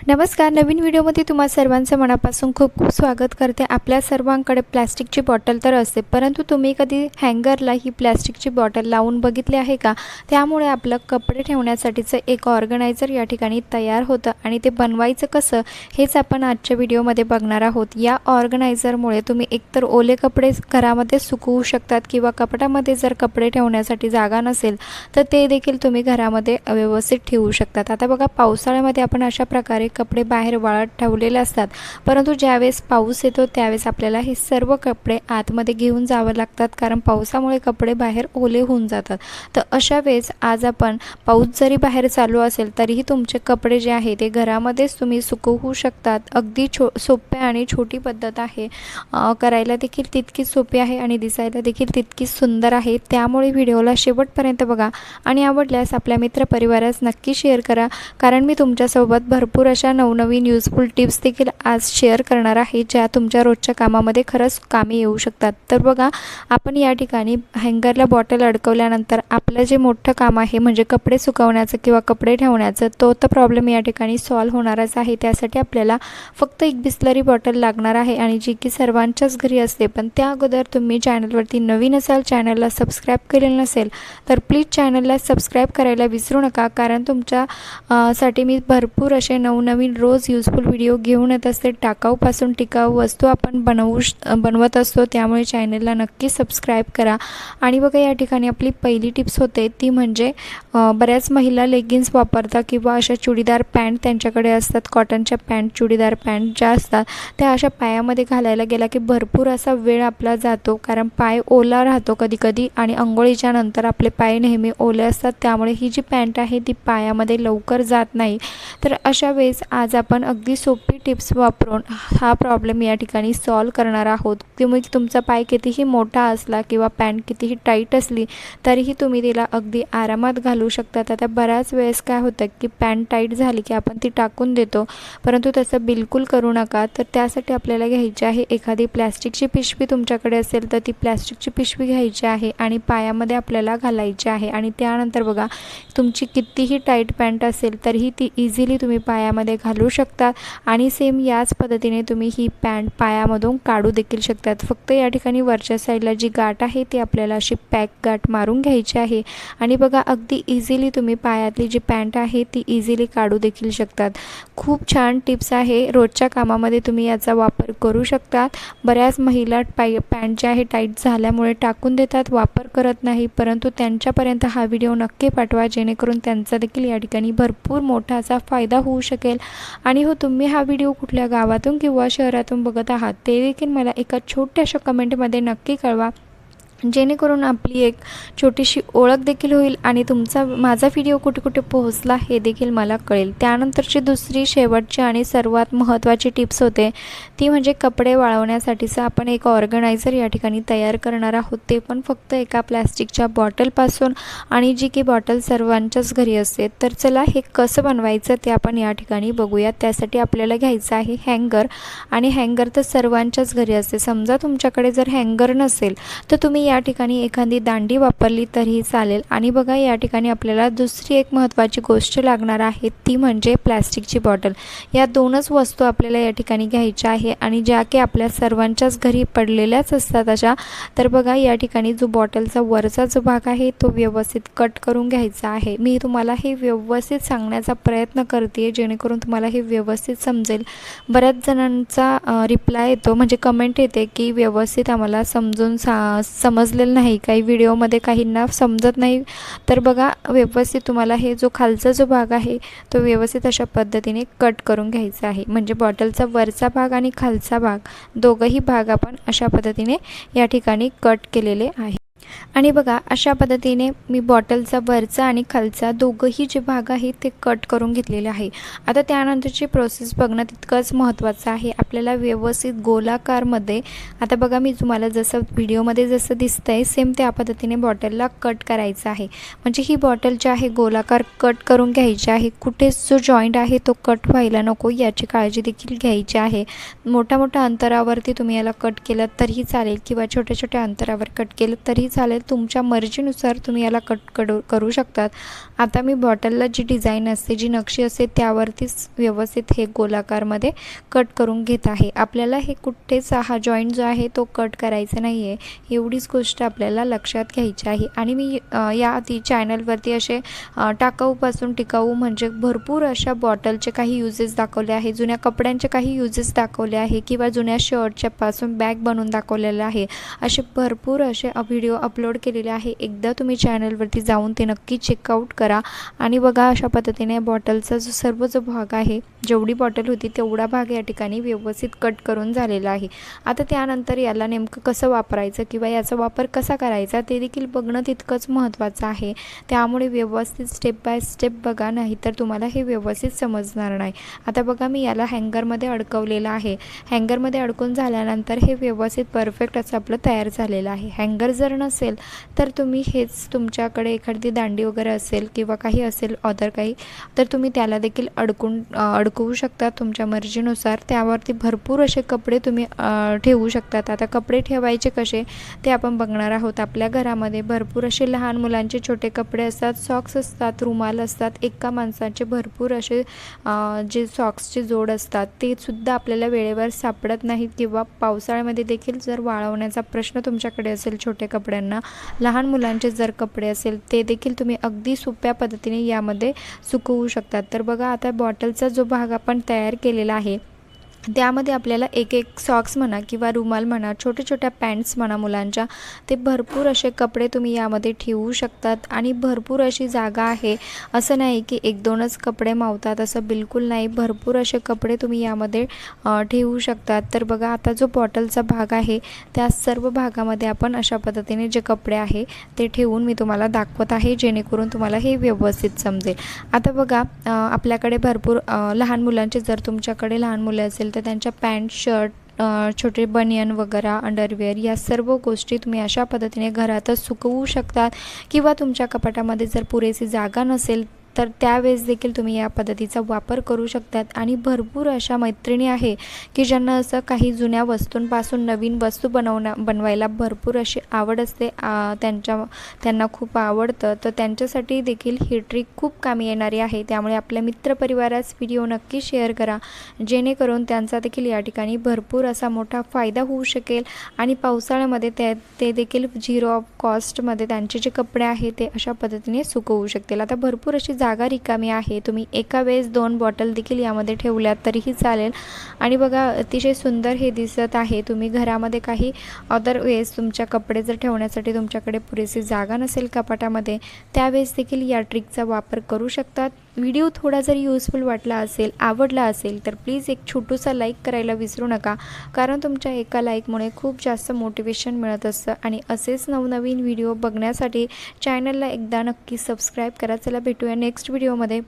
नमस्कार. नवीन व्हिडिओमध्ये तुम्हा सर्वांचं मनापासून खूप खूप स्वागत करते. आपल्या सर्वांकडे प्लास्टिकची बॉटल तर असते, परंतु तुम्ही कधी हँगरला ही प्लास्टिकची बॉटल लावून बघितली आहे का? त्यामुळे आपलं कपडे ठेवण्यासाठीचं एक ऑर्गनायझर या ठिकाणी तयार होतं आणि ते बनवायचं कसं हेच आपण आजच्या व्हिडिओमध्ये बघणार आहोत. या ऑर्गनायझरमुळे तुम्ही एकतर ओले कपडे घरामध्ये सुकवू शकतात किंवा कपाटामध्ये जर कपडे ठेवण्यासाठी जागा नसेल तर ते देखील तुम्ही घरामध्ये व्यवस्थित ठेवू शकतात. आता बघा, पावसाळ्यामध्ये आपण अशा प्रकारे कपडे बाहेर वाळत ठेवलेले असतात, परंतु ज्यावेळेस पाऊस येतो त्यावेळेस आपल्याला हे सर्व कपडे आतमध्ये घेऊन जावं लागतात, कारण पावसामुळे कपडे बाहेर ओले होऊन जातात. तर अशा वेळेस आज आपण पाऊस जरी बाहेर चालू असेल तरीही तुमचे कपडे जे आहे ते घरामध्येच तुम्ही सुकवू शकतात. अगदी सोपे आणि छोटी पद्धत आहे. करायला देखील तितकीच सोपी आहे आणि दिसायला देखील तितकीच सुंदर आहे. त्यामुळे व्हिडिओला शेवटपर्यंत बघा आणि आवडल्यास आपल्या मित्रपरिवारास नक्की शेअर करा, कारण मी तुमच्यासोबत भरपूर अशा नवनवीन यूजफुल टिप्स देखील आज शेअर करणार आहे, ज्या तुमच्या रोजच्या कामामध्ये खरंच कामी येऊ शकतात. तर बघा, आपण या ठिकाणी हँगरला बॉटल अडकवल्यानंतर आपलं जे मोठं काम आहे म्हणजे कपडे सुकवण्याचं किंवा कपडे ठेवण्याचं, तो तर प्रॉब्लेम या ठिकाणी सॉल्व्ह होणारच आहे. त्यासाठी आपल्याला फक्त एक बिस्लरी बॉटल लागणार आहे आणि जी की सर्वांच्याच घरी असते. पण त्या अगोदर तुम्ही चॅनलवरती नवीन असाल, चॅनलला सबस्क्राईब केलेलं नसेल तर प्लीज चॅनलला सबस्क्राईब करायला विसरू नका, कारण साठी मी भरपूर असे नवनवीन रोज यूजफुल व्हिडिओ घेऊन येत असते. टाकाऊपासून टिकाऊ वस्तू आपण बनवत असतो, त्यामुळे चॅनलला नक्की सबस्क्राईब करा. आणि बघा, या ठिकाणी आपली पहिली टिप्स होते ती म्हणजे बऱ्याच महिला लेगिन्स वापरतात किंवा अशा चुडीदार पॅन्ट त्यांच्याकडे असतात, कॉटनच्या पॅन्ट, चुडीदार पॅन्ट ज्या असतात त्या अशा पायामध्ये घालायला गेला की भरपूर असा वेळ आपला जातो, कारण पाय ओला राहतो कधीकधी आणि अंघोळीच्या नंतर आपले पाय नेहमी ओले असतात. त्यामुळे ही जी पॅन्ट आहे ती पायामध्ये लवकर जात नाही. तर अशा वेळेस आज आपण अगदी सोपी टिप्स वापरून हा प्रॉब्लेम या ठिकाणी सॉल्व्ह करणार आहोत. तुम्ही तुमचा पाय कितीही मोठा असला किंवा पॅन्ट कितीही टाईट असली तरीही तुम्ही तिला अगदी आरामात घालू शकतात. आता बऱ्याच वेळेस काय होतं की पॅन्ट टाईट झाली की आपण ती टाकून देतो, परंतु तसं बिलकुल करू नका. तर त्यासाठी आपल्याला घ्यायची आहे एखादी प्लॅस्टिकची पिशवी. तुमच्याकडे असेल तर ती प्लॅस्टिकची पिशवी घ्यायची आहे आणि पायामध्ये आपल्याला घालायची आहे. आणि त्यानंतर बघा, तुमची कितीही टाईट पॅन्ट असेल तरीही ती इझिली तुम्ही पायामध्ये घालू शकता आणि सेम याच पद्धतीने तुम्ही ही पॅन्ट पायामधून काढू देखील शकतात. फक्त या ठिकाणी वरच्या साईडला जी गाठ आहे ती आपल्याला अशी पॅक गाठ मारून घ्यायची आहे आणि बघा, अगदी इझिली तुम्ही पायातली जी पॅन्ट आहे ती इझिली काढू देखील शकतात. खूप छान टिप्स आहे, रोजच्या कामामध्ये तुम्ही याचा वापर करू शकता. बऱ्याच महिला पॅन्ट जे आहे टाईट झाल्यामुळे टाकून देतात, वापर करत नाही, परंतु त्यांच्यापर्यंत हा व्हिडिओ नक्की पाठवा, जेणेकरून त्यांचा देखील या ठिकाणी भरपूर मोठा असा फायदा होऊ शकेल. आणि हो, तुम्ही हा व्हिडिओ कुठल्या गावातून किंवा शहरातून बघत आहात ते देखील मला एका छोट्याशा कमेंटमध्ये नक्की कळवा, जेणेकरून आपली एक छोटीशी ओळख देखील होईल आणि माझा व्हिडिओ कुठे कुठे पोहोचला हे देखील मला कळेल. त्यानंतरची दुसरी, शेवटची आणि सर्वात महत्त्वाची टिप्स होते ती म्हणजे कपडे वाळवण्यासाठीचं आपण एक ऑर्गनायझर या ठिकाणी तयार करणार आहोत. ते पण फक्त एका प्लॅस्टिकच्या बॉटलपासून, आणि जी की बॉटल सर्वांच्याच घरी असते. तर चला, हे कसं बनवायचं ते आपण या ठिकाणी बघूयात. त्यासाठी आपल्याला घ्यायचं आहे हँगर, आणि हँगर तर सर्वांच्याच घरी असते. समजा तुमच्याकडे जर हँगर नसेल तर तुम्ही या ठिकाणी एखादी दांडी वापरली तरीही चालेल. आणि बघा, या ठिकाणी आपल्याला दुसरी एक महत्त्वाची गोष्ट लागणार आहे ती म्हणजे प्लॅस्टिकची बॉटल. या दोनच वस्तू आपल्याला या ठिकाणी घ्यायच्या आहे आणि ज्या की आपल्या सर्वांच्याच घरी पडलेल्याच असतात अशा. तर बघा, या ठिकाणी जो बॉटलचा वरचा जो भाग आहे तो व्यवस्थित कट करून घ्यायचा आहे. मी तुम्हाला हे व्यवस्थित सांगण्याचा प्रयत्न करते जेणेकरून तुम्हाला हे व्यवस्थित समजेल. बऱ्याच जणांचा रिप्लाय येतो, म्हणजे कमेंट येते की व्यवस्थित आम्हाला समजलेलं नाही, काही व्हिडिओमध्ये काहींना समजत नाही. तर बघा, व्यवस्थित तुम्हाला हे जो खालचा जो भाग आहे तो व्यवस्थित अशा पद्धतीने कट करून घ्यायचा आहे. म्हणजे बॉटलचा वरचा भाग आणि खालचा भाग दोघंही भाग आपण अशा पद्धतीने या ठिकाणी कट केलेले आहे. आणि बघा, अशा पद्धतीने मी बॉटलचा वरचा आणि खालचा दोघंही जे भाग आहेत ते कट करून घेतलेले आहे. आता त्यानंतरची प्रोसेस बघणं तितकंच महत्त्वाचं आहे. आपल्याला व्यवस्थित गोलाकारमध्ये, आता बघा मी तुम्हाला जसं व्हिडिओमध्ये जसं दिसतंय सेम त्या पद्धतीने बॉटलला कट करायचं आहे. म्हणजे ही बॉटल जी आहे गोलाकार कट करून घ्यायची आहे. कुठेच जो जॉईंट आहे तो कट व्हायला नको याची काळजी देखील घ्यायची आहे. मोठ्या अंतरावरती तुम्ही याला कट केलं तरीही चालेल किंवा छोट्या अंतरावर कट केलं तरी चालेल. चालेल, तुमच्या मर्जीनुसार तुम्ही याला कट करू शकतात। आता मी बॉटलला जी डिझाईन असते, जी नक्षी असते त्यावरतीच व्यवस्थित हे गोलाकारमध्ये कट करून घेत आहे। आपल्याला हे कुठेच हा जॉईंट जो आहे तो कट करायचा नाही आहे, एवढीच गोष्ट आपल्याला लक्षात घ्यायची आहे। आणि मी याआधी चॅनलवरती असे टाकाऊपासून टिकाऊ म्हणजे भरपूर अशा बॉटलचे काही यूजेस दाखवले आहे, जुन्या कपड्यांचे काही यूजेस दाखवले आहे किंवा जुन्या शर्टच्या पासून बॅग बनवून दाखवलेलं आहे। असे भरपूर असे व्हिडिओ अपलोड केलेले आहे। एकदा तुम्ही चॅनलवरती जाऊन ते नक्की चेकआउट करा आणि बघा अशा पद्धतीने बॉटलचा जो भाग आहे, जेवढी बॉटल होती तेवढा भाग या ठिकाणी व्यवस्थित कट करून झालेला आहे। आता त्यानंतर याला नेमकं कसं वापरायचं किंवा याचा वापर कसा करायचा ते देखील बघणं तितकंच महत्त्वाचं आहे। त्यामुळे व्यवस्थित स्टेप बाय स्टेप बघा, नाही तर तुम्हाला हे व्यवस्थित समजणार नाही। आता बघा मी याला हँगरमध्ये अडकवलेलं आहे। हँगरमध्ये अडकून झाल्यानंतर हे व्यवस्थित परफेक्ट असं आपलं तयार झालेलं आहे। हँगर जर नसेल तर तुम्ही हेच तुमच्याकडे एखादी दांडी वगैरे असेल किंवा काही असेल अदर काही, तर तुम्ही त्याला देखील अडकवू शकता तुमच्या मर्जीनुसार। त्यावरती भरपूर असे कपडे तुम्ही ठेवू शकतात। आता कपडे ठेवायचे कसे ते आपण बघणार आहोत। आपल्या घरामध्ये भरपूर असे लहान मुलांचे छोटे कपडे असतात, सॉक्स असतात, रुमाल असतात, एका माणसाचे भरपूर असे जे सॉक्सचे जोड असतात ते सुद्धा आपल्याला वेळेवर सापडत नाहीत किंवा पावसाळ्यामध्ये देखील जर वाळवण्याचा प्रश्न तुमच्याकडे असेल छोट्या कपड्यांना, लहान मुलांचे जर कपडे असेल ते देखील तुम्ही अगदी सोप्या पद्धतीने यामध्ये सुकवू शकतात। तर बघा आता बॉटलचा जो भाग आपण तयार केलेला आहे त्यामध्ये आपल्याला एक सॉक्स म्हणा किंवा रुमाल म्हणा, छोट्या पॅन्ट्स म्हणा मुलांच्या, ते भरपूर असे कपडे तुम्ही यामध्ये ठेवू शकतात। आणि भरपूर अशी जागा आहे, असं नाही की 1-2च कपडे मावतात, असं बिलकुल नाही। भरपूर असे कपडे तुम्ही यामध्ये ठेवू शकतात। तर बघा आता जो बॉटलचा भाग आहे त्या सर्व भागामध्ये आपण अशा पद्धतीने जे कपडे आहे ते ठेवून मी तुम्हाला दाखवत आहे, जेणेकरून तुम्हाला हे व्यवस्थित समजेल। आता बघा आपल्याकडे भरपूर लहान मुलांचे, जर तुमच्याकडे लहान मुले असेल तर त्यांच्या पॅन्ट, शर्ट, छोटे बनियन वगैरे, अंडरवेअर, या सर्व गोष्टी तुम्ही अशा पद्धतीने घरातच सुकवू शकतात। किंवा तुमच्या कपाटामध्ये जर पुरेशी जागा नसेल तर त्यावेळेस देखील तुम्ही या पद्धतीचा वापर करू शकतात। आणि भरपूर अशा मैत्रिणी आहे की ज्यांना असं काही जुन्या वस्तूंपासून नवीन वस्तू बनवायला भरपूर अशी आवड असते, त्यांना खूप आवडतं, तर त्यांच्यासाठी देखील ही ट्रिक खूप कामी येणारी आहे। त्यामुळे आपल्या मित्रपरिवारास व्हिडिओ नक्की शेअर करा, जेणेकरून त्यांचा देखील या ठिकाणी भरपूर असा मोठा फायदा होऊ शकेल। आणि पावसाळ्यामध्ये ते देखील 0 ऑफ कॉस्टमध्ये त्यांचे जे कपडे आहेत ते अशा पद्धतीने सुकवू शकतील। आता भरपूर अशी जागा रिकामी आहे, तुम्ही एका वेळेस 2 बॉटल देखील यामध्ये ठेवल्यात तरीही चालेल। आणि बघा अतिशय सुंदर हे दिसत आहे। तुम्ही घरामध्ये काही अदर वेळेस तुमच्या कपडे जर ठेवण्यासाठी तुमच्याकडे पुरेशी जागा नसेल कपाटामध्ये, त्यावेळेस देखील या ट्रिकचा वापर करू शकतात। व्हिडिओ थोडा जरी यूजफुल वाटला असेल, आवडला असेल, तर प्लीज एक छोटूसा लाईक करायला विसरू नका, कारण तुमच्या एका लाईकमुळे खूप जास्त मोटिवेशन मिळत असतं। आणि असेच नवनवीन व्हिडिओ बघण्यासाठी चॅनलला एकदा नक्की सबस्क्राईब करा। चला भेटूया नेक्स्ट व्हिडिओमध्ये।